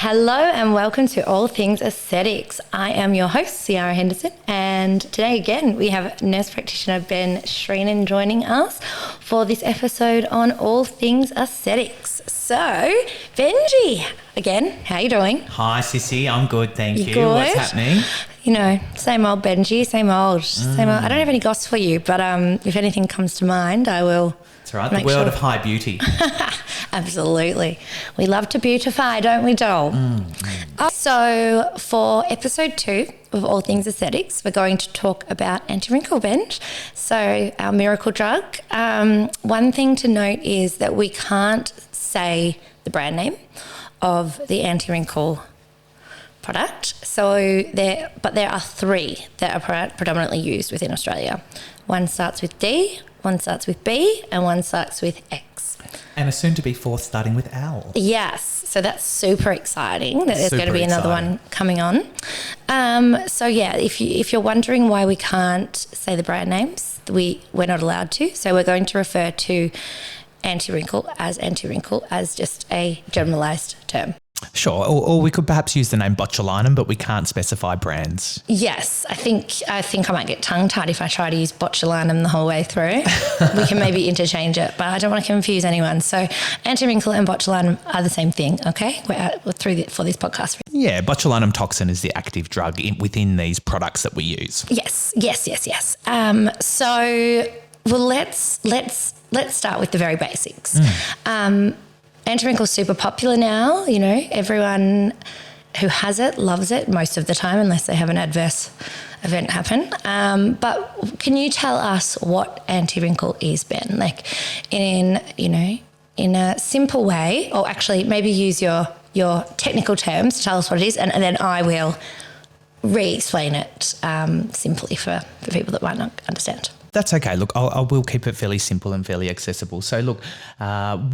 Hello and welcome to All Things Aesthetics. I am your host, Ciara Henderson, and today again we have nurse practitioner Ben Schreenan joining us for this episode on All Things Aesthetics. So, Benji, again, how you doing? Hi, Sissy. I'm good, thank you. Good? What's happening? You know, same old Benji, same old. I don't have any goss for you, but if anything comes to mind, I will. That's right, the world of high beauty. Absolutely. We love to beautify, don't we, doll? So for episode 2 of All Things Aesthetics, we're going to talk about anti-wrinkle, Benj. So our miracle drug. One thing to note is that we can't say the brand name of the anti-wrinkle product. But there are 3 that are predominantly used within Australia. One starts with D, one starts with B, and one starts with X. And a soon-to-be 4th starting with L. Yes, so that's super excigne that there's going to be another one coming on. If you're wondering why we can't say the brand names, we're not allowed to. So we're going to refer to anti-wrinkle as just a generalised term. Sure, or we could perhaps use the name botulinum, but we can't specify brands. Yes, I think I might get tongue-tied if I try to use botulinum the whole way through. We can maybe interchange it, but I don't want to confuse anyone. So anti-wrinkle and botulinum are the same thing, okay? We're through for this podcast. Yeah, botulinum toxin is the active drug within these products that we use. Yes. Let's start with the very basics. Anti-wrinkle's super popular now. You know, everyone who has it loves it most of the time, unless they have an adverse event happen. But can you tell us what anti-wrinkle is, Ben? Like in a simple way, or actually maybe use your technical terms to tell us what it is, and then I will re-explain it simply for people that might not understand. That's okay. Look, I will keep it fairly simple and fairly accessible. So look,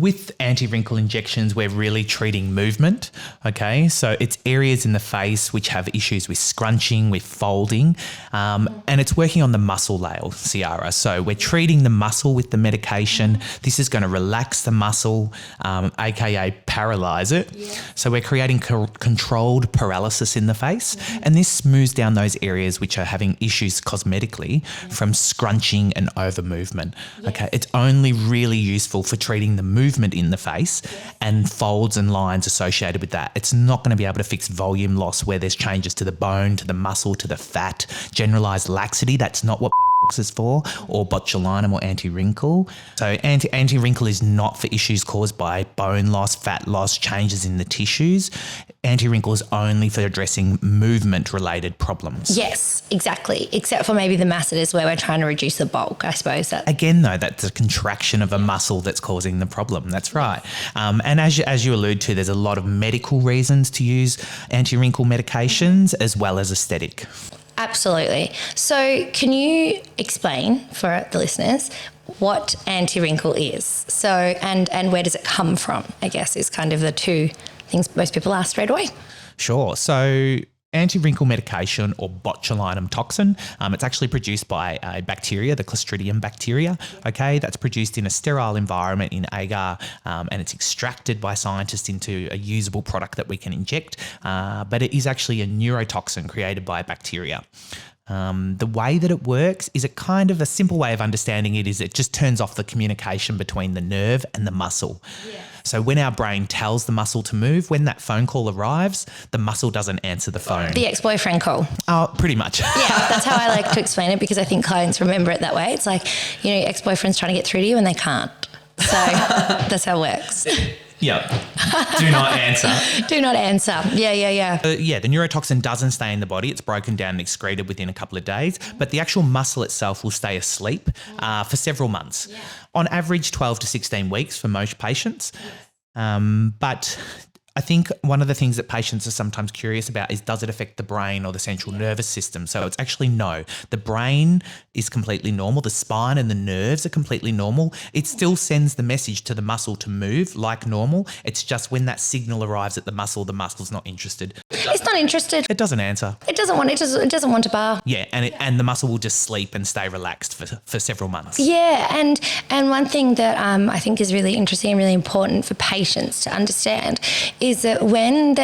with anti-wrinkle injections, we're really treating movement, okay? So it's areas in the face which have issues with scrunching, with folding, and it's working on the muscle layer, Ciara. So we're treating the muscle with the medication. This is going to relax the muscle, aka paralyze it. Yeah. So we're creating controlled paralysis in the face, and this smooths down those areas which are having issues cosmetically from scrunching and over movement. Yes. Okay, it's only really useful for treating the movement in the face and folds and lines associated with that. It's not going to be able to fix volume loss where there's changes to the bone, to the muscle, to the fat, generalized laxity. That's not what Botox is for, or botulinum or anti-wrinkle. So anti-wrinkle is not for issues caused by bone loss, fat loss, changes in the tissues. Anti-wrinkle is only for addressing movement-related problems. Yes, exactly. Except for maybe the masseters where we're trying to reduce the bulk, I suppose. Again, though, that's a contraction of a muscle that's causing the problem. That's right. And as you allude to, there's a lot of medical reasons to use anti-wrinkle medications as well as aesthetic. Absolutely. So can you explain for the listeners what anti-wrinkle is? So and where does it come from, I guess, is kind of the 2 things most people ask straight away. Sure. So anti-wrinkle medication or botulinum toxin, it's actually produced by a bacteria, the Clostridium bacteria, okay? That's produced in a sterile environment in agar, and it's extracted by scientists into a usable product that we can inject, but it is actually a neurotoxin created by a bacteria. The way that it works is a simple way of understanding it is it just turns off the communication between the nerve and the muscle. Yeah. So when our brain tells the muscle to move, when that phone call arrives, the muscle doesn't answer the phone. The ex-boyfriend call. Oh, pretty much. Yeah, that's how I like to explain it because I think clients remember it that way. It's like, your ex-boyfriend's trying to get through to you and they can't. So that's how it works. Yeah. Do not answer. Do not answer. Yeah. The neurotoxin doesn't stay in the body. It's broken down and excreted within a couple of days, but the actual muscle itself will stay asleep for several months. Yeah. On average, 12 to 16 weeks for most patients. But I think one of the things that patients are sometimes curious about is, does it affect the brain or the central nervous system? So it's actually no. The brain is completely normal. The spine and the nerves are completely normal. It still sends the message to the muscle to move like normal. It's just when that signal arrives at the muscle's not interested. It's not interested. It doesn't answer. It doesn't want to bar. Yeah, and the muscle will just sleep and stay relaxed for several months. Yeah, and one thing that I think is really interesting and really important for patients to understand is that when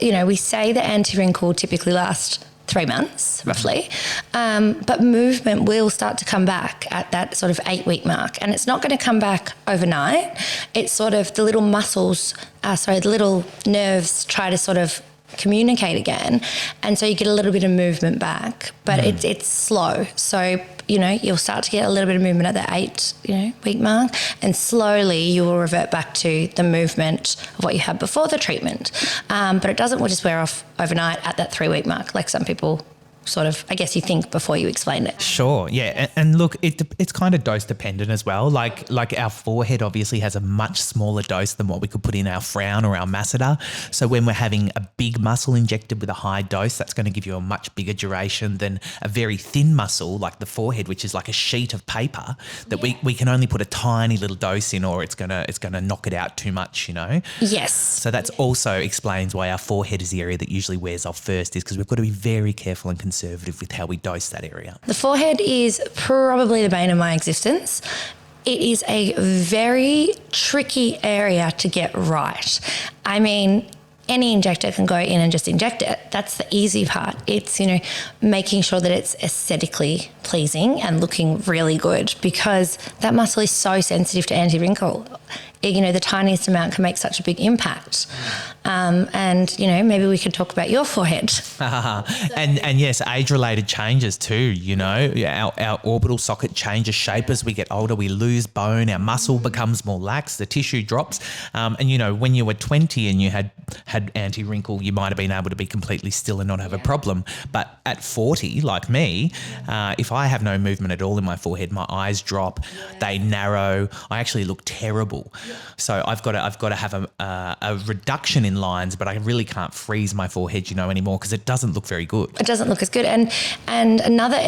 we say that anti-wrinkle typically lasts 3 months, roughly. But movement will start to come back at that sort of 8-week mark. And it's not going to come back overnight. It's sort of the little muscles, the little nerves try to sort of communicate again. And so you get a little bit of movement back, but it's slow. So, you'll start to get a little bit of movement at the 8-week mark, and slowly you will revert back to the movement of what you had before the treatment. But it doesn't just wear off overnight at that 3-week mark, like some people sort of, I guess you think before you explain it. Sure, yeah. And look, it's kind of dose dependent as well. Like our forehead obviously has a much smaller dose than what we could put in our frown or our masseter. So when we're having a big muscle injected with a high dose, that's going to give you a much bigger duration than a very thin muscle like the forehead, which is like a sheet of paper that we can only put a tiny little dose in, or it's gonna knock it out too much, Yes. So that's also explains why our forehead is the area that usually wears off first, is because we've got to be very careful and conservative with how we dose that area. The forehead is probably the bane of my existence. It is a very tricky area to get right. I mean, any injector can go in and just inject it. That's the easy part. It's, making sure that it's aesthetically pleasing and looking really good, because that muscle is so sensitive to anti-wrinkle. The tiniest amount can make such a big impact. And maybe we could talk about your forehead. And yes, age-related changes too, Our orbital socket changes shape as we get older. We lose bone, our muscle becomes more lax, the tissue drops. And when you were 20 and you had anti-wrinkle, you might have been able to be completely still and not have a problem. But at 40, like me, if I have no movement at all in my forehead, my eyes drop, they narrow, I actually look terrible. So I've got to have a reduction in lines, but I really can't freeze my forehead, anymore, because it doesn't look very good. It doesn't look as good. And another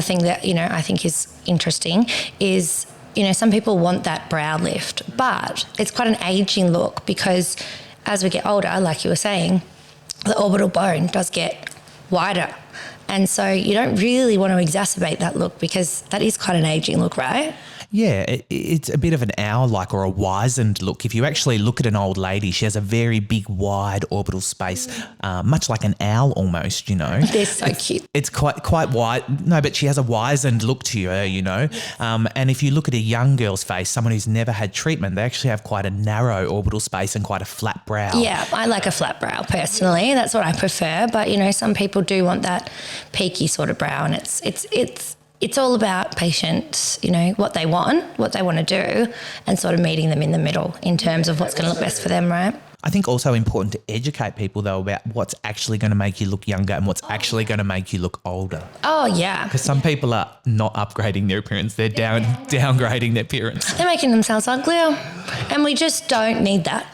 thing that, I think is interesting is, some people want that brow lift, but it's quite an aging look, because as we get older, like you were saying, the orbital bone does get wider. And so you don't really want to exacerbate that look, because that is quite an aging look, right? Yeah, it's a bit of an owl-like or a wizened look. If you actually look at an old lady, she has a very big, wide orbital space, much like an owl almost, They're so cute. It's quite wide. No, but she has a wizened look to her, And if you look at a young girl's face, someone who's never had treatment, they actually have quite a narrow orbital space and quite a flat brow. Yeah, I like a flat brow personally. That's what I prefer. But, some people do want that peaky sort of brow, and it's all about patients, what they want to do, and sort of meeting them in the middle in terms of what's going to look best for them, right? I think also important to educate people, though, about what's actually going to make you look younger and what's actually going to make you look older. Oh, yeah. Because some people are not upgrading their appearance. They're downgrading their appearance. They're making themselves uglier. And we just don't need that.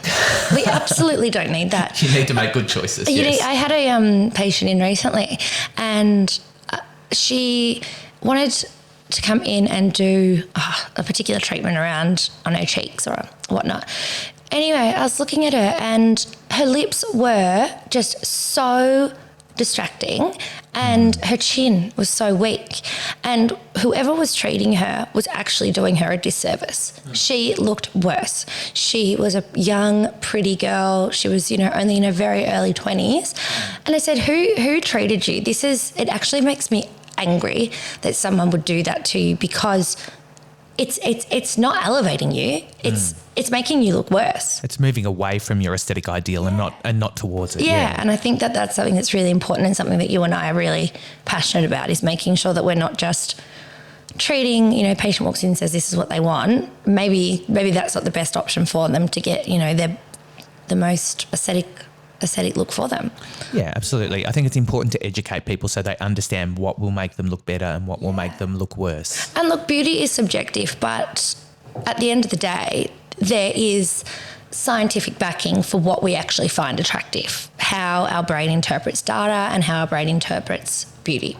We absolutely don't need that. You need to make good choices, yes. I had a patient in recently, and she wanted to come in and do a particular treatment around on her cheeks or whatnot. Anyway, I was looking at her, and her lips were just so distracting, and her chin was so weak, and whoever was treating her was actually doing her a disservice. She looked worse. She was a young, pretty girl. She was, only in her very early 20s. And I said, who treated you? It actually makes me angry that someone would do that to you, because it's not elevating you. It's making you look worse. It's moving away from your aesthetic ideal and not towards it. Yeah, and I think that that's something that's really important, and something that you and I are really passionate about, is making sure that we're not just treating, patient walks in and says this is what they want. Maybe that's not the best option for them to get, the most aesthetic look for them. Yeah, absolutely. I think it's important to educate people so they understand what will make them look better and what will make them look worse. And look, beauty is subjective, but at the end of the day, there is scientific backing for what we actually find attractive, how our brain interprets data and how our brain interprets beauty.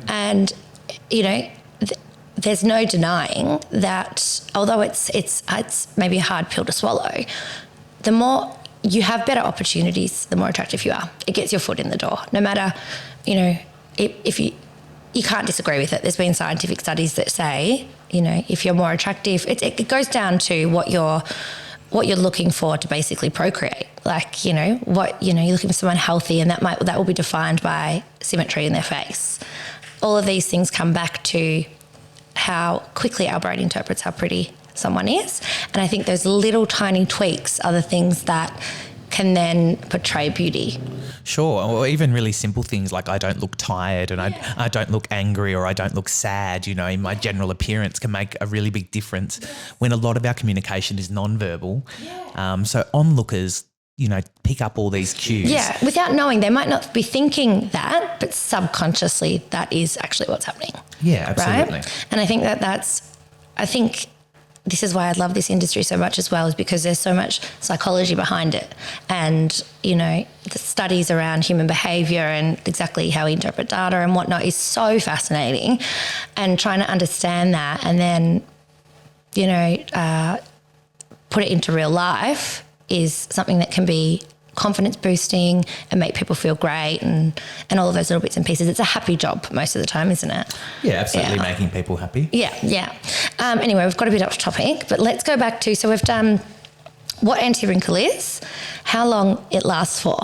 And, there's no denying that, although it's maybe a hard pill to swallow, the more you have better opportunities, the more attractive you are. It gets your foot in the door. No matter, if you can't disagree with it. There's been scientific studies that say, if you're more attractive, it goes down to what your what you're looking for to basically procreate. Like, you're looking for someone healthy, and that will be defined by symmetry in their face. All of these things come back to how quickly our brain interprets how pretty someone is. And I think those little tiny tweaks are the things that can then portray beauty. Sure. Or even really simple things like I don't look tired, and I don't look angry, or I don't look sad, in my general appearance can make a really big difference when a lot of our communication is non-verbal. So onlookers, pick up all these cues. Yeah, without knowing. They might not be thinking that, but subconsciously that is actually what's happening. Yeah, absolutely. Right? And I think I think this is why I love this industry so much as well, is because there's so much psychology behind it. And, the studies around human behaviour and exactly how we interpret data and whatnot is so fascinating. And trying to understand that and then, put it into real life is something that can be confidence boosting and make people feel great and all of those little bits and pieces. It's a happy job most of the time, isn't it? Yeah, absolutely. Making people happy. Yeah. Anyway, we've got a bit off topic, but let's go back to, so we've done what anti-wrinkle is, how long it lasts for.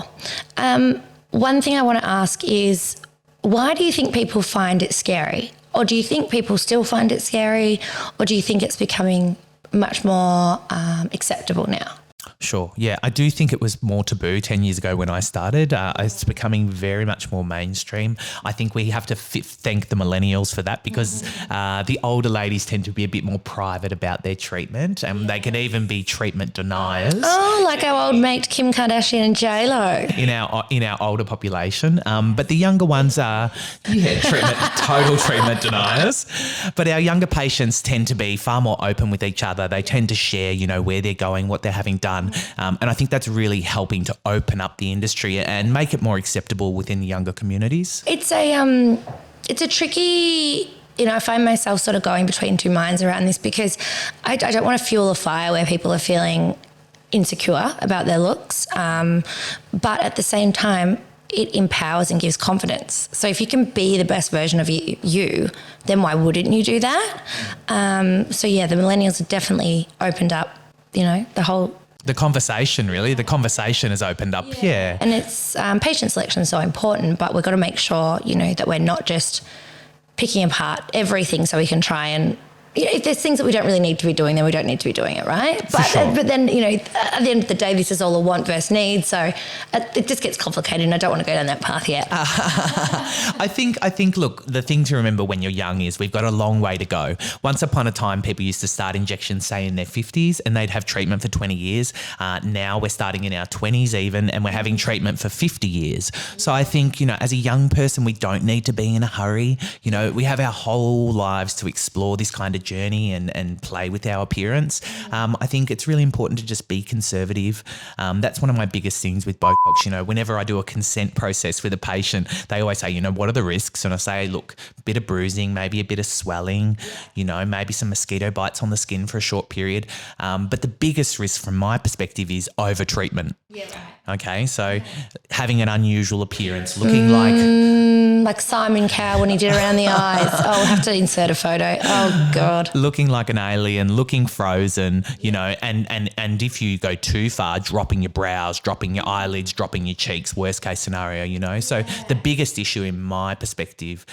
One thing I want to ask is, why do you think people find it scary? Or do you think people still find it scary? Or do you think it's becoming much more acceptable now? Sure. Yeah, I do think it was more taboo 10 years ago when I started. It's becoming very much more mainstream. I think we have to thank the millennials for that, because the older ladies tend to be a bit more private about their treatment, and they can even be treatment deniers. Oh, like our old mate Kim Kardashian and J-Lo. In our older population. But the younger ones are total treatment deniers. But our younger patients tend to be far more open with each other. They tend to share, where they're going, what they're having done. And I think that's really helping to open up the industry and make it more acceptable within the younger communities. It's a tricky, I find myself sort of going between two minds around this, because I don't want to fuel a fire where people are feeling insecure about their looks. But at the same time, it empowers and gives confidence. So if you can be the best version of you, then why wouldn't you do that? The millennials have definitely opened up, the conversation, really. The conversation has opened up, yeah. And it's patient selection is so important, but we've got to make sure, that we're not just picking apart everything so we can try and, if there's things that we don't really need to be doing, then we don't need to be doing it, right? But then, at the end of the day, this is all a want versus need. So it just gets complicated, and I don't want to go down that path yet. I think, look, the thing to remember when you're young is we've got a long way to go. Once upon a time, people used to start injections, say, in their 50s, and they'd have treatment for 20 years. Now we're starting in our 20s even, and we're having treatment for 50 years. So I think, as a young person, we don't need to be in a hurry. We have our whole lives to explore this kind of journey and play with our appearance. I think it's really important to just be conservative. That's one of my biggest things with Botox. Whenever I do a consent process with a patient, they always say, what are the risks? And I say, look, a bit of bruising, maybe a bit of swelling, maybe some mosquito bites on the skin for a short period. But the biggest risk from my perspective is over-treatment. Yeah, right. Okay, so having an unusual appearance, looking like Simon Cowell when he did around the eyes. Oh, we'll have to insert a photo. Oh God. Looking like an alien, looking frozen, and if you go too far, dropping your brows, dropping your eyelids, dropping your cheeks, worst case scenario, So the biggest issue in my perspective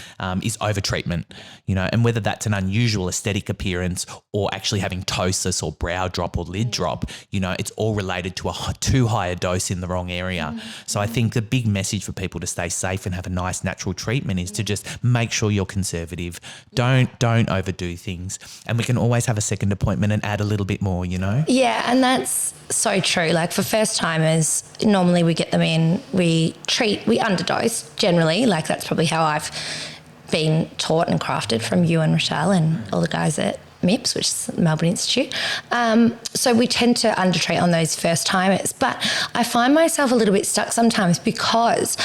is over-treatment, and whether that's an unusual aesthetic appearance or actually having ptosis or brow drop or lid drop, it's all related to too high a dose in the wrong area. So I think the big message for people to stay safe and have a nice natural treatment is to just make sure you're conservative. Don't overdo things. And we can always have a second appointment and add a little bit more, Yeah, and that's so true. Like for first timers, normally we get them in, we underdose generally. Like that's probably how I've been taught and crafted from you and Rochelle and all the guys at MIPS, which is the Melbourne Institute. So we tend to undertreat on those first timers. But I find myself a little bit stuck sometimes because,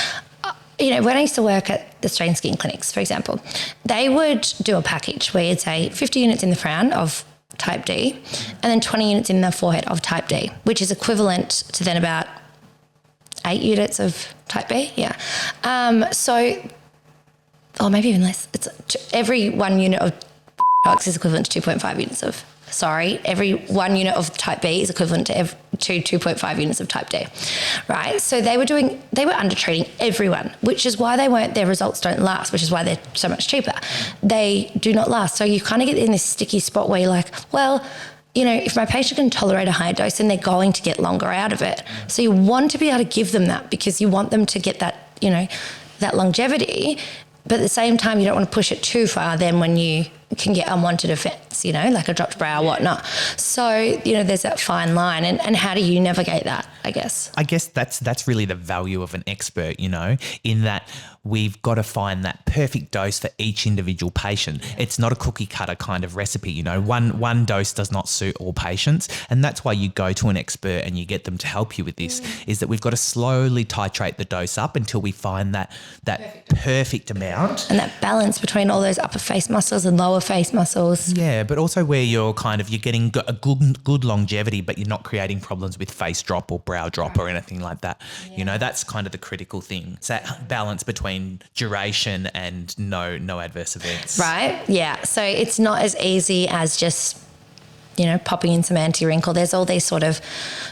when I used to work at the Australian skin clinics, for example, they would do a package where you'd say 50 units in the frown of type D and then 20 units in the forehead of type D, which is equivalent to then about 8 units of type B. Yeah. Or maybe even less. It's every 1 unit of is equivalent to 2.5 units of every 1 unit of type B is equivalent to 2.5 units of type D, right? So they were under-treating everyone, which is why their results don't last, which is why they're so much cheaper. They do not last. So you kind of get in this sticky spot where you're like, well, if my patient can tolerate a higher dose, then they're going to get longer out of it. So you want to be able to give them that because you want them to get that, that longevity. But at the same time, you don't want to push it too far then when you can get unwanted effects, like a dropped brow or whatnot. So, there's that fine line. And how do you navigate that, I guess? I guess that's really the value of an expert, in that we've got to find that perfect dose for each individual patient. It's not a cookie cutter kind of recipe, one dose does not suit all patients. And that's why you go to an expert and you get them to help you with this, is that we've got to slowly titrate the dose up until we find that perfect amount. And that balance between all those upper face muscles and lower face muscles. Yeah, but also where you're getting a good longevity, but you're not creating problems with face drop or brow drop or anything like that. Yeah. That's kind of the critical thing. It's that balance between duration and no adverse events. Right. Yeah. So it's not as easy as just popping in some anti-wrinkle. There's all these sort of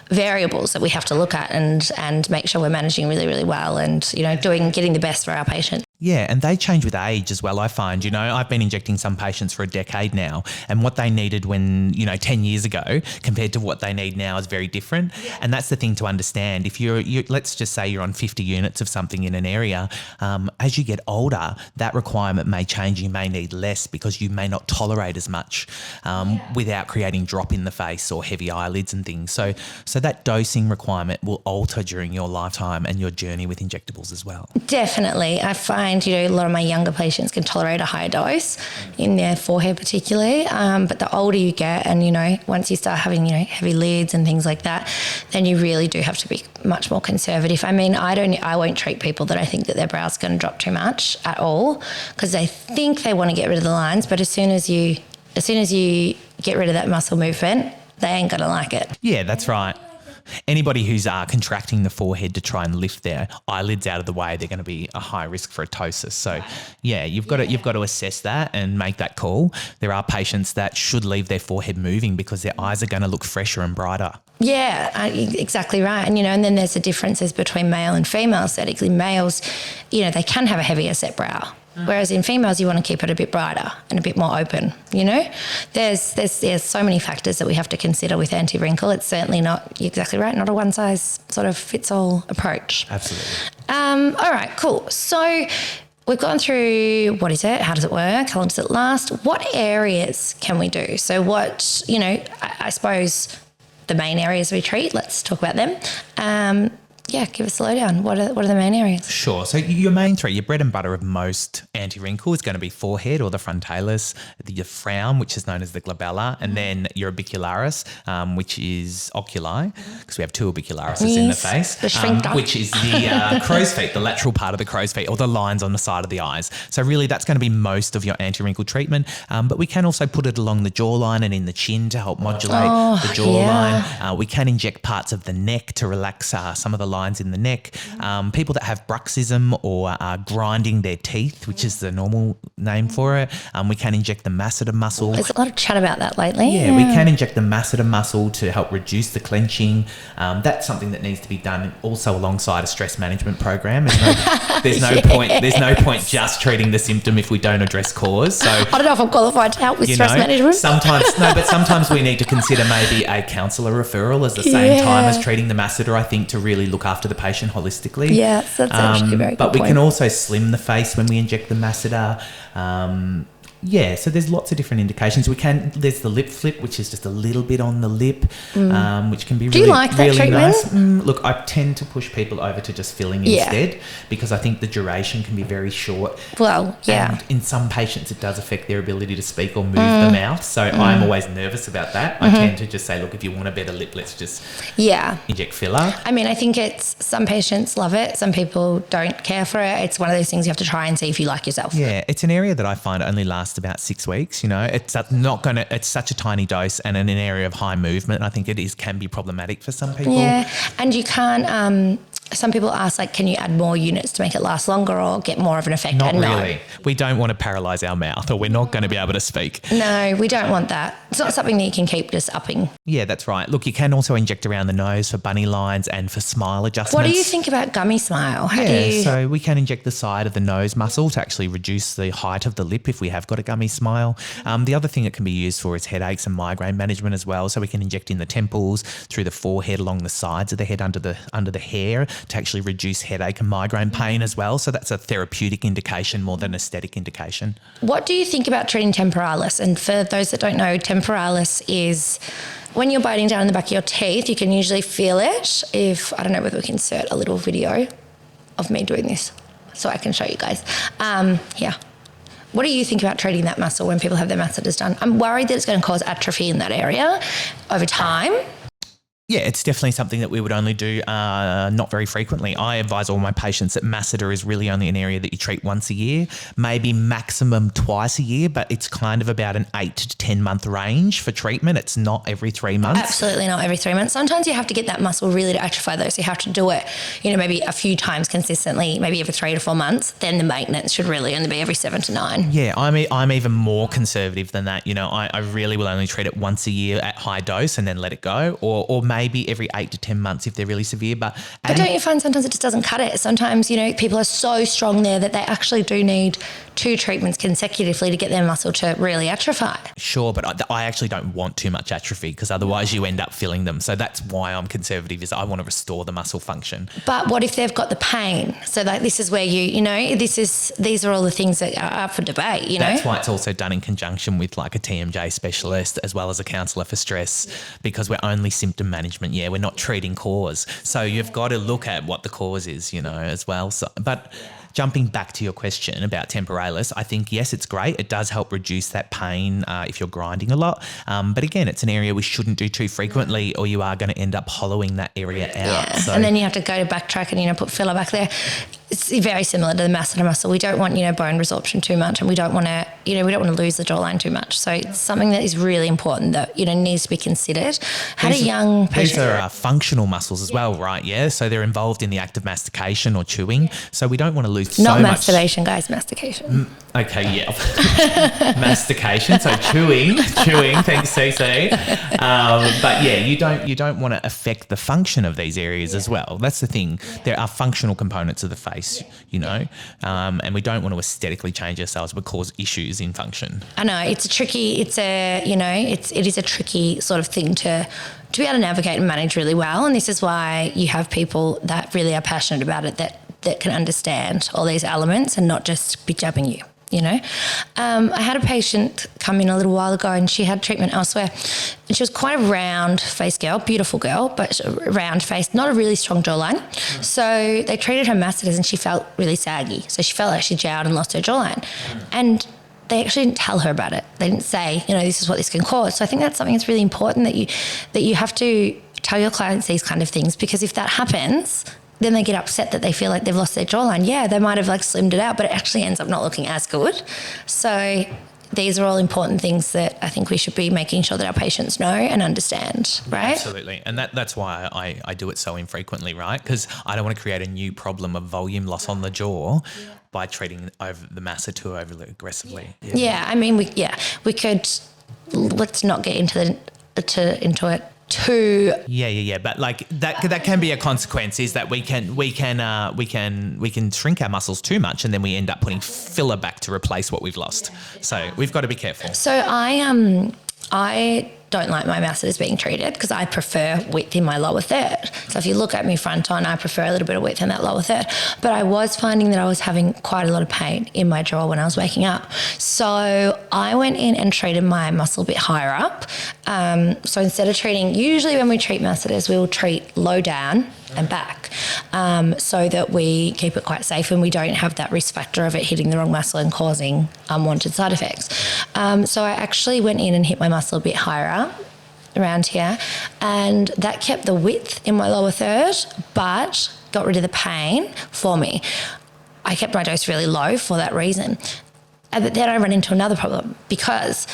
variables that we have to look at and make sure we're managing really, really well and, getting the best for our patient. Yeah, and they change with age as well, I find. I've been injecting some patients for a decade now, and what they needed when, 10 years ago compared to what they need now is very different. Yeah. And that's the thing to understand. If you're let's just say you're on 50 units of something in an area, as you get older, that requirement may change. You may need less because you may not tolerate as much without creating drop in the face or heavy eyelids and things. So that dosing requirement will alter during your lifetime and your journey with injectables as well. Definitely. I find a lot of my younger patients can tolerate a higher dose in their forehead particularly, but the older you get and once you start having heavy lids and things like that, then you really do have to be much more conservative. I mean, I won't treat people that I think that their brow's going to drop too much at all because they think they want to get rid of the lines, but as soon as you get rid of that muscle movement, they ain't going to like it. Yeah, that's right. Anybody who's contracting the forehead to try and lift their eyelids out of the way, they're going to be a high risk for ptosis. So, yeah, you've got to assess that and make that call. There are patients that should leave their forehead moving because their eyes are going to look fresher and brighter. Yeah, exactly right. And, and then there's the differences between male and female aesthetically. Males, they can have a heavier set brow. Whereas in females, you want to keep it a bit brighter and a bit more open, There's so many factors that we have to consider with anti-wrinkle. It's certainly not, you're exactly right, not a one-size-fits-all approach. Absolutely. All right, cool. So we've gone through what is it, how does it work, how long does it last, what areas can we do? So what, I suppose the main areas we treat, let's talk about them. Give us a lowdown. What are the main areas? Sure. So your main three, your bread and butter of most anti-wrinkle is going to be forehead or the frontalis, your frown, which is known as the glabella, and then your orbicularis, which is oculi, because we have two orbicularises in the face, which is the crow's feet, the lateral part of the crow's feet, or the lines on the side of the eyes. So really that's going to be most of your anti-wrinkle treatment, but we can also put it along the jawline and in the chin to help modulate the jawline. Yeah. We can inject parts of the neck to relax some of the lines in the neck. People that have bruxism or are grinding their teeth, which is the normal name for it, we can inject the masseter muscle. There's a lot of chat about that lately. Yeah, we can inject the masseter muscle to help reduce the clenching. That's something that needs to be done also alongside a stress management program. There's no point just treating the symptom if we don't address cause. So I don't know if I'm qualified to help with stress management. Sometimes we need to consider maybe a counsellor referral as the same time as treating the masseter, I think, to really look after the patient holistically. Yeah, that's actually a very good point. But we can also slim the face when we inject the masseter. So there's lots of different indications. There's the lip flip, which is just a little bit on the lip, which can be Do you like that really treatment? Nice. Look, I tend to push people over to just filling instead because I think the duration can be very short. Well, yeah. And in some patients, it does affect their ability to speak or move the mouth. So I'm always nervous about that. I tend to just say, look, if you want a better lip, let's just inject filler. I mean, I think some patients love it. Some people don't care for it. It's one of those things you have to try and see if you like yourself. Yeah, it's an area that I find only lasts about 6 weeks. It's it's such a tiny dose and in an area of high movement. I think can be problematic for some people. Yeah, and you can't some people ask, like, can you add more units to make it last longer or get more of an effect? Not And really. We don't want to paralyze our mouth, or we're not going to be able to speak. No, we don't want that. It's not something that you can keep just upping. Yeah, that's right. Look, you can also inject around the nose for bunny lines and for smile adjustments. What do you think about gummy smile? So we can inject the side of the nose muscle to actually reduce the height of the lip if we have got a gummy smile. The other thing it can be used for is headaches and migraine management as well. So we can inject in the temples, through the forehead, along the sides of the head, under the hair, to actually reduce headache and migraine pain as well. So that's a therapeutic indication more than aesthetic indication. What do you think about treating temporalis? And for those that don't know, temporalis is when you're biting down in the back of your teeth, you can usually feel it. I don't know whether we can insert a little video of me doing this so I can show you guys. Yeah. What do you think about treating that muscle when people have their masseters done? I'm worried that it's going to cause atrophy in that area over time. Yeah, it's definitely something that we would only do not very frequently. I advise all my patients that masseter is really only an area that you treat once a year, maybe maximum twice a year, but it's kind of about an 8 to 10 month range for treatment. It's not every 3 months. Absolutely not every 3 months. Sometimes you have to get that muscle really to atrophy though, so you have to do it, maybe a few times consistently, maybe every 3 to 4 months. Then the maintenance should really only be every 7 to 9. Yeah, I'm even more conservative than that. I really will only treat it once a year at high dose and then let it go, or maybe every 8 to 10 months if they're really severe. But don't you find sometimes it just doesn't cut it? Sometimes, people are so strong there that they actually do need 2 treatments consecutively to get their muscle to really atrophy. Sure, but I actually don't want too much atrophy because otherwise you end up filling them. So that's why I'm conservative, is I want to restore the muscle function. But what if they've got the pain? So this is where these are all the things that are up for debate, That's why it's also done in conjunction with like a TMJ specialist as well as a counsellor for stress, because we're only symptom management. Yeah, we're not treating cause. So you've got to look at what the cause is, as well. So, but jumping back to your question about temporalis, I think, yes, it's great. It does help reduce that pain if you're grinding a lot. But again, it's an area we shouldn't do too frequently or you are going to end up hollowing that area out. Yeah. So, and then you have to go to backtrack and, put filler back there. It's very similar to the masseter muscle. We don't want, bone resorption too much, and we don't want to, we don't want to lose the jawline too much. So it's something that is really important that, needs to be considered. Had a young patient. These are functional muscles as well, right? Yeah. So they're involved in the act of mastication or chewing. So we don't want to lose so much. Not masturbation, guys, mastication. Okay, yeah. Mastication, so chewing, thanks CC. But yeah, you don't want to affect the function of these areas as well. That's the thing. There are functional components of the face, and we don't want to aesthetically change ourselves but cause issues in function. I know it is a tricky sort of thing to be able to navigate and manage really well. And this is why you have people that really are passionate about it, that can understand all these elements and not just be jabbing you. I had a patient come in a little while ago and she had treatment elsewhere, and she was quite a round face girl, beautiful girl, but round face, not a really strong jawline. So they treated her masseters and she felt really saggy. So she felt like she jowled and lost her jawline. And they actually didn't tell her about it. They didn't say, this is what this can cause. So I think that's something that's really important, that you have to tell your clients these kind of things, because if that happens, then they get upset that they feel like they've lost their jawline. Yeah, they might have slimmed it out, but it actually ends up not looking as good. So these are all important things that I think we should be making sure that our patients know and understand, right? Absolutely. And that's why I do it so infrequently, right? Because I don't want to create a new problem of volume loss on the jaw by treating over the masseter overly aggressively. Yeah, I mean, we could, let's not get into it too. Yeah. But that can be a consequence, is that we can shrink our muscles too much, and then we end up putting filler back to replace what we've lost. So we've got to be careful. So I don't like my masseters being treated because I prefer width in my lower third. So if you look at me front on, I prefer a little bit of width in that lower third. But I was finding that I was having quite a lot of pain in my jaw when I was waking up. So I went in and treated my muscle a bit higher up. So instead of treating, usually when we treat masseters, we will treat low down and back, so that we keep it quite safe and we don't have that risk factor of it hitting the wrong muscle and causing unwanted side effects. So I actually went in and hit my muscle a bit higher up around here, and that kept the width in my lower third but got rid of the pain for me. I kept my dose really low for that reason. But then I ran into another problem, because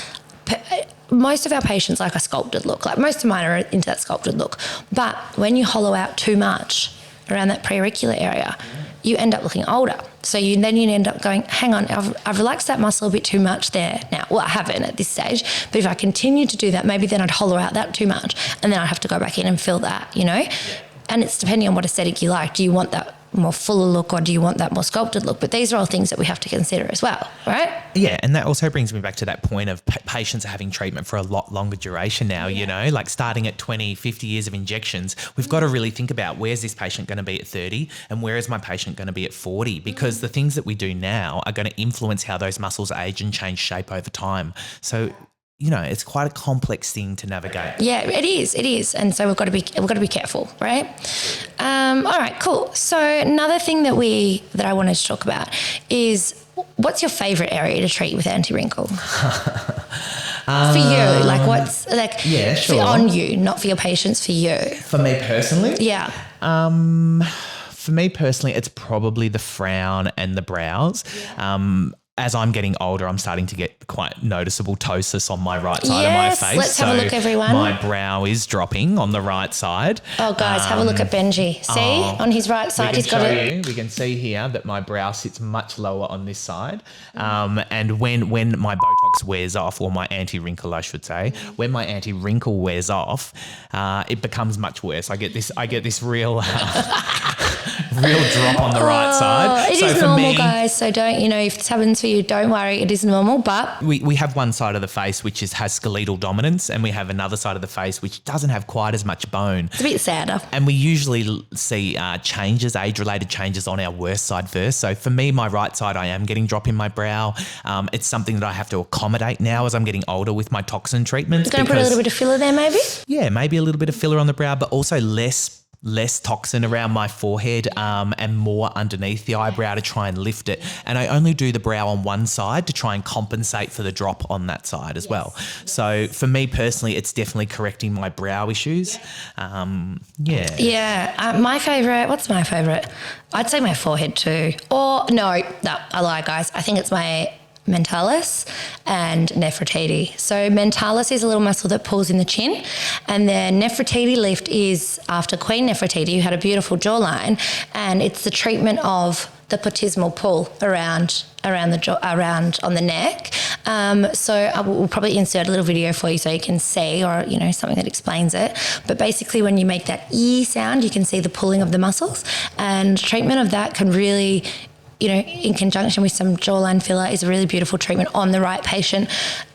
most of our patients like a sculpted look. Like most of mine are into that sculpted look. But when you hollow out too much, around that preauricular area, you end up looking older. So then you end up going, hang on, I've relaxed that muscle a bit too much there now. Well, I haven't at this stage, but if I continue to do that, maybe then I'd hollow out that too much, and then I'd have to go back in and fill that, you know? And it's depending on what aesthetic you like. Do you want that more fuller look, or do you want that more sculpted look? But these are all things that we have to consider as well, right? Yeah, and that also brings me back to that point of patients are having treatment for a lot longer duration now, you know, like starting at 20, 50 years of injections. We've got to really think about, where's this patient going to be at 30 and where is my patient going to be at 40? Because the things that we do now are going to influence how those muscles age and change shape over time. So, you know, it's quite a complex thing to navigate. Yeah, it is. And so we've got to be careful, right? All right, cool. So another thing that I wanted to talk about is, what's your favorite area to treat with anti-wrinkle? For you, like what's like on you, not for your patients, for you. For me personally? Yeah. For me personally, it's probably the frown and the brows. Yeah. As I'm getting older, I'm starting to get quite noticeable ptosis on my right side of my face. Let's have a look, everyone. My brow is dropping on the right side. Oh, guys, have a look at Benji. See, on his right side, he's got it. We can see here that my brow sits much lower on this side. And when my Botox wears off, or my anti-wrinkle, I should say, when my anti-wrinkle wears off, it becomes much worse. I get this real drop on the right side. It is normal, guys. So don't, if this happens for you, don't worry. It is normal, but we have one side of the face which has skeletal dominance, and we have another side of the face which doesn't have quite as much bone. It's a bit sadder. And we usually see age-related changes on our worst side first. So for me, my right side, I am getting drop in my brow. It's something that I have to accommodate now as I'm getting older with my toxin treatments. Going to put a little bit of filler there, maybe? Yeah, maybe a little bit of filler on the brow, but also less toxin around my forehead and more underneath the eyebrow to try and lift it. And I only do the brow on one side to try and compensate for the drop on that side as well. So for me personally, it's definitely correcting my brow issues. My favourite, what's my favourite? I'd say my forehead too. Or no, I lie, guys. I think it's my mentalis and Nefertiti. So mentalis is a little muscle that pulls in the chin, and then Nefertiti lift is after Queen Nefertiti, who had a beautiful jawline, and it's the treatment of the platysmal pull around on the neck. So I will probably insert a little video for you so you can see, or something that explains it. But basically, when you make that E sound, you can see the pulling of the muscles, and treatment of that can really, in conjunction with some jawline filler, is a really beautiful treatment on the right patient.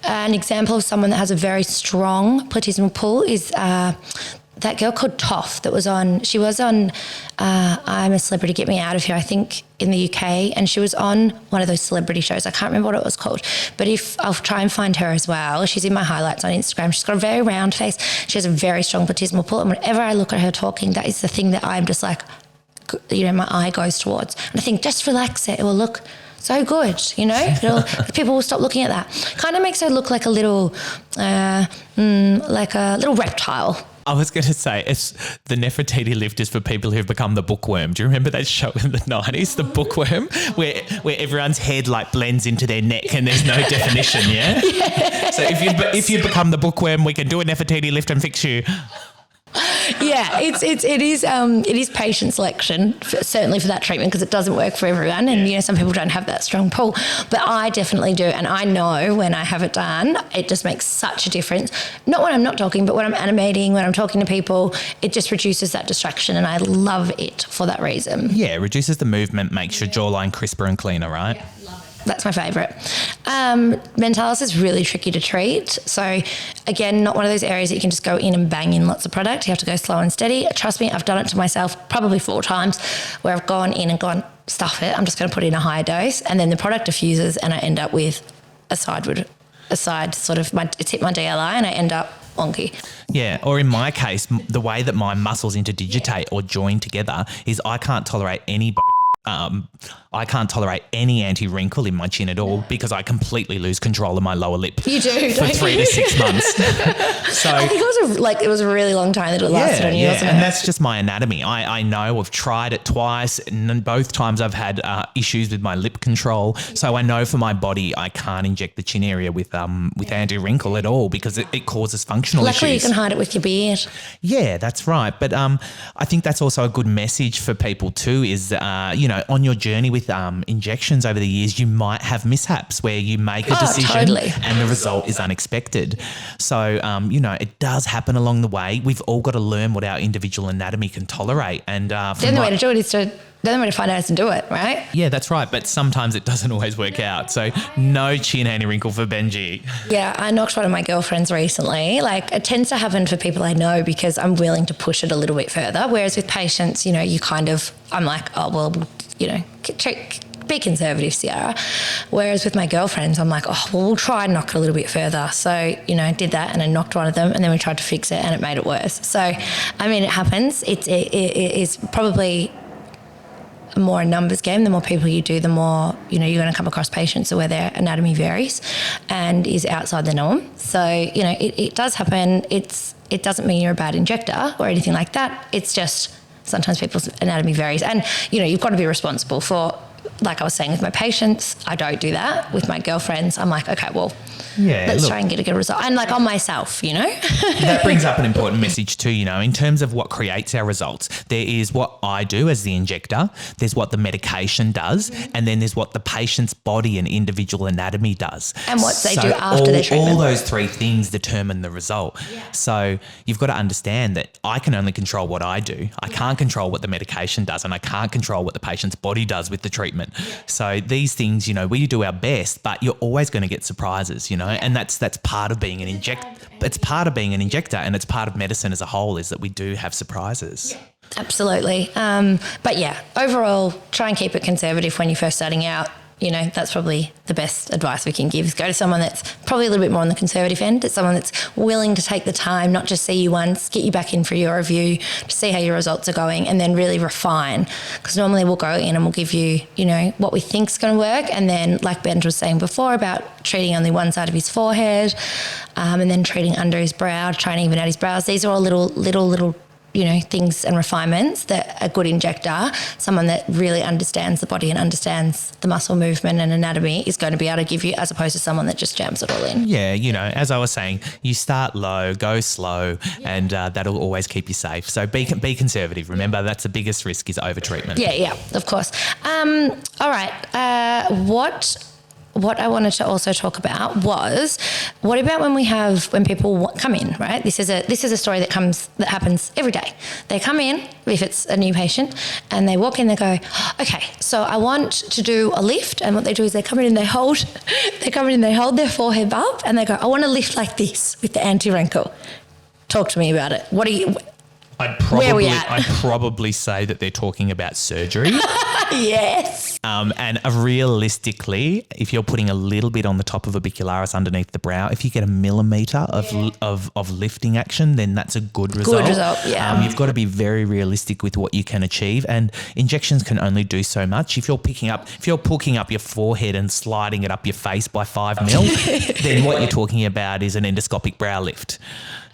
An example of someone that has a very strong platysmal pull is that girl called Toff she was on I'm a Celebrity, Get Me Out of Here, I think, in the UK, and she was on one of those celebrity shows. I can't remember what it was called, but I'll try and find her as well. She's in my highlights on Instagram. She's got a very round face. She has a very strong platysmal pull, and whenever I look at her talking, that is the thing that I'm just like, my eye goes towards. And I think, just relax it will look so good, people will stop looking at that. Kind of makes her look like a little reptile. I was going to say, it's the Nefertiti lift is for people who've become the bookworm. Do you remember that show in the 90s, the bookworm, where everyone's head like blends into their neck and there's no definition, yeah? Yeah. So if you become the bookworm, we can do a Nefertiti lift and fix you. Yeah, it is patient selection, certainly for that treatment, because it doesn't work for everyone, and some people don't have that strong pull, but I definitely do, and I know when I have it done, it just makes such a difference. Not when I'm not talking, but when I'm animating, when I'm talking to people, it just reduces that distraction, and I love it for that reason. Yeah, it reduces the movement, makes your jawline crisper and cleaner, right? Yeah, love it. That's my favourite. Mentalis is really tricky to treat. So, again, not one of those areas that you can just go in and bang in lots of product. You have to go slow and steady. Trust me, I've done it to myself probably 4 times, where I've gone in and gone, stuff it, I'm just going to put in a higher dose, and then the product diffuses and I end up with a side sort of, it's hit my DLI and I end up wonky. Yeah, or in my case, the way that my muscles interdigitate or join together is I can't tolerate any I can't tolerate any anti-wrinkle in my chin at all because I completely lose control of my lower lip. You do, for 3 to 6 months. So I think it was a really long time that it lasted on you, wasn't it? And that's just my anatomy. I know I've tried it twice, and both times I've had issues with my lip control. So I know for my body I can't inject the chin area with anti-wrinkle at all because it causes functional issues. Luckily you can hide it with your beard. Yeah, that's right. But I think that's also a good message for people too is, on your journey with injections over the years, you might have mishaps where you make a decision and the result is unexpected. So, it does happen along the way. We've all got to learn what our individual anatomy can tolerate. And the only way to do it is the only way to find out is to do it, right? Yeah, that's right. But sometimes it doesn't always work out. So no chin anti-wrinkle for Benji. Yeah, I knocked one of my girlfriends recently. Like, it tends to happen for people I know because I'm willing to push it a little bit further. Whereas with patients, I'm like, oh, well, be conservative, Ciara. Whereas with my girlfriends, I'm like, oh, well, we'll try and knock it a little bit further. So, I did that and I knocked one of them and then we tried to fix it and it made it worse. So, I mean, it happens. It is probably more a numbers game. The more people you do, the more, you're going to come across patients where their anatomy varies and is outside the norm. So, it does happen. It doesn't mean you're a bad injector or anything like that. It's just sometimes people's anatomy varies. And, you've got to be responsible for, like I was saying with my patients, I don't do that. With my girlfriends, I'm like, okay, well, let's try and get a good result. And like on myself, That brings up an important message too, in terms of what creates our results. There is what I do as the injector, there's what the medication does, and then there's what the patient's body and individual anatomy does. And what they do after their treatment. All those three things determine the result. Yeah. So you've got to understand that I can only control what I do. I can't control what the medication does, and I can't control what the patient's body does with the treatment. So these things, we do our best, but you're always going to get surprises, and that's part of being an injector. It's part of being an injector, and it's part of medicine as a whole is that we do have surprises. Absolutely. But yeah, overall, try and keep it conservative when you're first starting out. That's probably the best advice we can give is go to someone that's probably a little bit more on the conservative end. It's someone that's willing to take the time, not just see you once, get you back in for your review to see how your results are going and then really refine. Because normally we'll go in and we'll give you, what we think is going to work. And then like Ben was saying before about treating only one side of his forehead and then treating under his brow, trying to even out his brows. These are all little things and refinements that a good injector, someone that really understands the body and understands the muscle movement and anatomy is going to be able to give you as opposed to someone that just jams it all in. Yeah, as I was saying, you start low, go slow, and that'll always keep you safe. So be conservative. Remember, that's the biggest risk is over-treatment. Yeah, of course. All right. What I wanted to also talk about was what about when people come in, right? This is a story that happens every day. They come in, if it's a new patient, and they walk in, they go, okay, so I want to do a lift. And what they do is they come in and they hold their forehead up and they go, I want to lift like this with the anti-wrinkle. Talk to me about it. I'd probably say that they're talking about surgery. Yes. And realistically, if you're putting a little bit on the top of orbicularis underneath the brow, if you get a millimetre of lifting action, then that's a good result. Good result, yeah. You've got to be very realistic with what you can achieve, and injections can only do so much. If you're picking up your forehead and sliding it up your face by 5 mil, then what you're talking about is an endoscopic brow lift.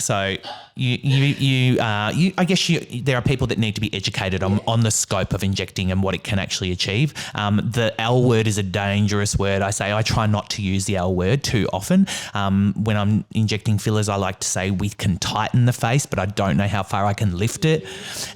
So I guess there are people that need to be educated on the scope of injecting and what it can actually achieve. The L word is a dangerous word. I try not to use the L word too often. When I'm injecting fillers, I like to say we can tighten the face, but I don't know how far I can lift it.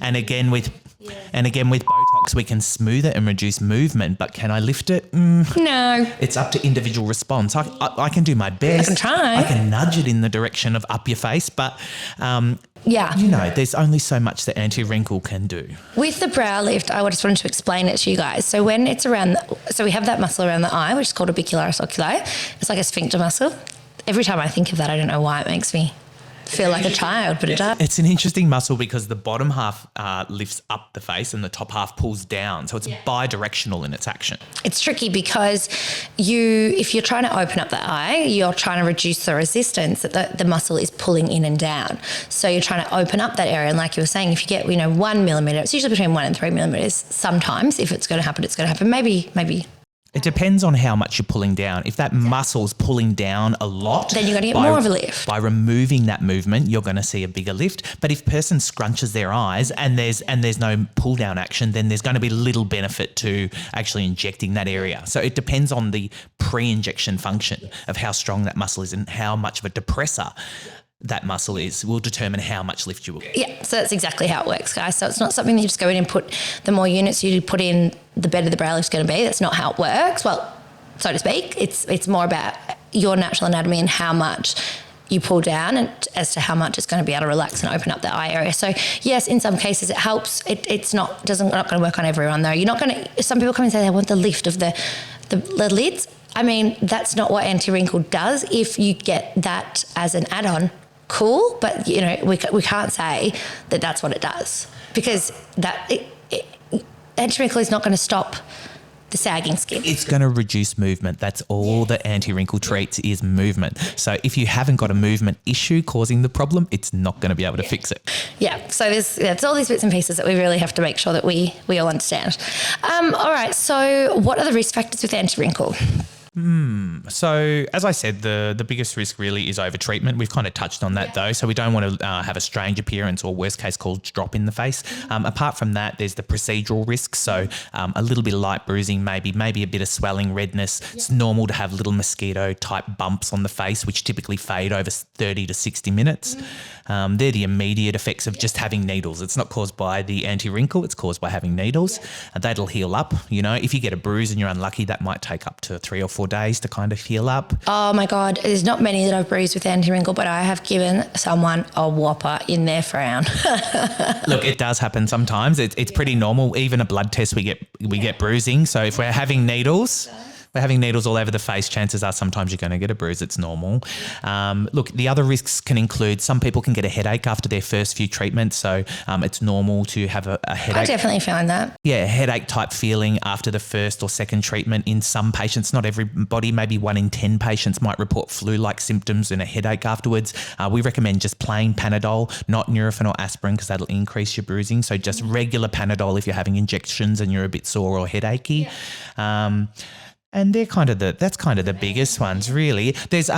And again with Botox, we can smooth it and reduce movement, but can I lift it? No. It's up to individual response. I can do my best. I can try. I can nudge it in the direction of up your face, but there's only so much that anti-wrinkle can do. With the brow lift, I just wanted to explain it to you guys. So when it's so we have that muscle around the eye, which is called orbicularis oculi. It's like a sphincter muscle. Every time I think of that, I don't know why it makes me feel like a child, but it does. It's an interesting muscle because the bottom half lifts up the face and the top half pulls down. So it's bi-directional in its action. It's tricky because if you're trying to open up the eye, you're trying to reduce the resistance that the muscle is pulling in and down. So you're trying to open up that area. And like you were saying, if you get, 1 millimetre, it's usually between 1 and 3 millimetres. Sometimes if it's going to happen, it's going to happen. Maybe. It depends on how much you're pulling down. If that muscle's pulling down a lot, then you're going to get more of a lift. By removing that movement, you're going to see a bigger lift. But if person scrunches their eyes and there's no pull down action, then there's going to be little benefit to actually injecting that area. So it depends on the pre-injection function of how strong that muscle is and how much of a depressor that muscle will determine how much lift you will get. Yeah, so that's exactly how it works, guys. So it's not something that you just go in and put, the more units you put in, the better the brow lift's going to be. That's not how it works. Well, so to speak, it's more about your natural anatomy and how much you pull down and as to how much it's going to be able to relax and open up the eye area. So yes, in some cases it helps. It's not going to work on everyone though. You're not going to, some people come and say they want the lift of the lids. I mean, that's not what anti-wrinkle does. If you get that as an add-on, cool, but we can't say that that's what it does, because anti-wrinkle is not going to stop the sagging skin. It's going to reduce movement. That's all that anti-wrinkle treats is movement. So if you haven't got a movement issue causing the problem, it's not going to be able to fix it. Yeah, so there's all these bits and pieces that we really have to make sure that we all understand. All right, so what are the risk factors with anti-wrinkle? So as I said, the biggest risk really is over-treatment. We've kind of touched on that though. So we don't want to have a strange appearance or worst case called drop in the face. Apart from that, there's the procedural risks. So a little bit of light bruising, maybe a bit of swelling, redness. It's normal to have little mosquito type bumps on the face, which typically fade over 30 to 60 minutes. They're the immediate effects of just having needles. It's not caused by the anti-wrinkle, it's caused by having needles. That'll heal up. If you get a bruise and you're unlucky, that might take up to 3 or 4 days to kind of heal up. Oh my God, there's not many that I've bruised with anti-wrinkle, but I have given someone a whopper in their frown. Look, it does happen sometimes. It's pretty normal. Even a blood test, we get bruising. So if we're having needles all over the face, chances are sometimes you're going to get a bruise. It's normal. Look, the other risks can include some people can get a headache after their first few treatments. So it's normal to have a headache. I definitely find that. Yeah, a headache type feeling after the first or second treatment in some patients. Not everybody, maybe 1 in 10 patients might report flu-like symptoms and a headache afterwards. We recommend just plain Panadol, not Nurofen or aspirin, because that'll increase your bruising. So just regular Panadol if you're having injections and you're a bit sore or headachy. And that's kind of the biggest ones, really. There's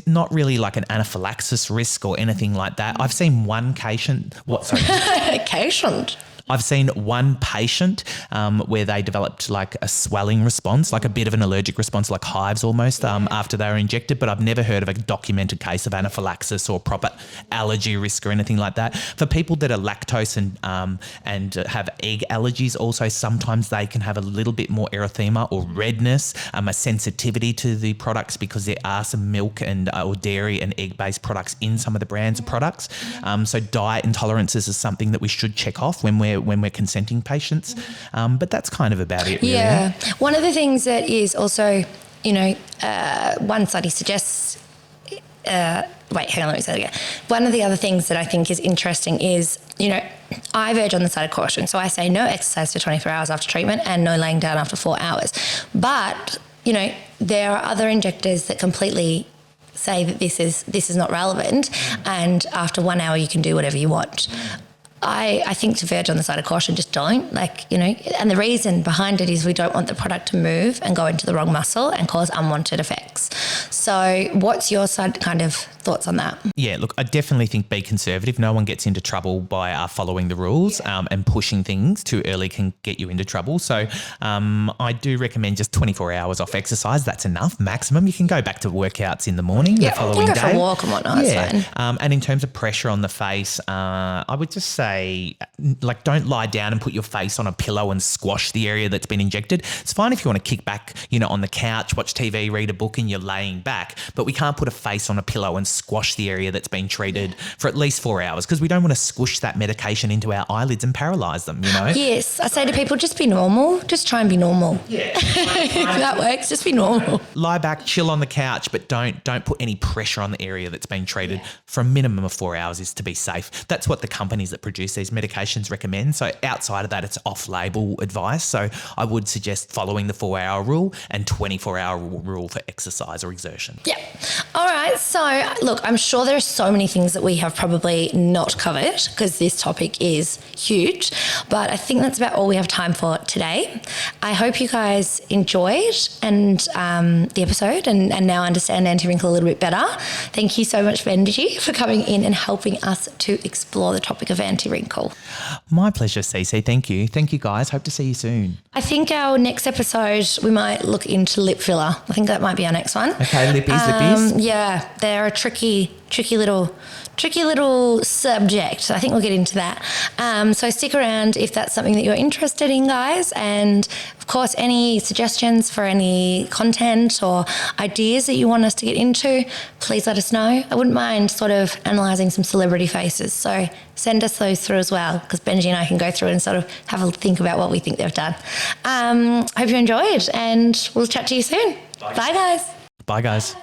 not really like an anaphylaxis risk or anything like that. I've seen one patient. I've seen one patient where they developed like a swelling response, like a bit of an allergic response, like hives almost after they were injected. But I've never heard of a documented case of anaphylaxis or proper allergy risk or anything like that. For people that are lactose and have egg allergies, also sometimes they can have a little bit more erythema or redness, a sensitivity to the products because there are some milk and or dairy and egg-based products in some of the brands of products. So diet intolerances is something that we should check off when we're consenting patients. But that's kind of about it, really. Yeah. One of the things that is also, one study suggests, let me say it again. One of the other things that I think is interesting is, I verge on the side of caution. So I say no exercise for 24 hours after treatment and no laying down after 4 hours. But, there are other injectors that completely say that this is not relevant, and after 1 hour you can do whatever you want. I think to verge on the side of caution, just don't, and the reason behind it is we don't want the product to move and go into the wrong muscle and cause unwanted effects. So what's your side kind of thoughts on that? Yeah, look, I definitely think be conservative. No one gets into trouble by following the rules, and pushing things too early can get you into trouble. So I do recommend just 24 hours off exercise. That's enough, maximum. You can go back to workouts in the morning, the following day. You can go for a walk and whatnot, it's fine. And in terms of pressure on the face, I would just say, don't lie down and put your face on a pillow and squash the area that's been injected. It's fine if you want to kick back, on the couch, watch TV, read a book and you're laying back, but we can't put a face on a pillow and squash the area that's been treated for at least 4 hours because we don't want to squish that medication into our eyelids and paralyse them, Yes, I say to people, just be normal. Just try and be normal. Yeah. If that works, just be normal. Lie back, chill on the couch, but don't put any pressure on the area that's been treated for a minimum of 4 hours is to be safe. That's what the companies that produce these medications recommend. So outside of that, it's off-label advice. So I would suggest following the 4-hour rule and 24-hour rule for exercise or exertion. Yeah. All right. So look, I'm sure there are so many things that we have probably not covered because this topic is huge, but I think that's about all we have time for today. I hope you guys enjoyed the episode and now understand anti-wrinkle a little bit better. Thank you so much, Benji, for coming in and helping us to explore the topic of anti-wrinkle. My pleasure, Cece. Thank you. Thank you, guys. Hope to see you soon. I think our next episode, we might look into lip filler. I think that might be our next one. Okay, lippies. Yeah, they're a tricky little subject. I think we'll get into that. So stick around if that's something that you're interested in, guys. And of course, any suggestions for any content or ideas that you want us to get into, please let us know. I wouldn't mind sort of analysing some celebrity faces. So send us those through as well, because Benji and I can go through and sort of have a think about what we think they've done. Hope you enjoyed, and we'll chat to you soon. Bye guys. Bye, guys.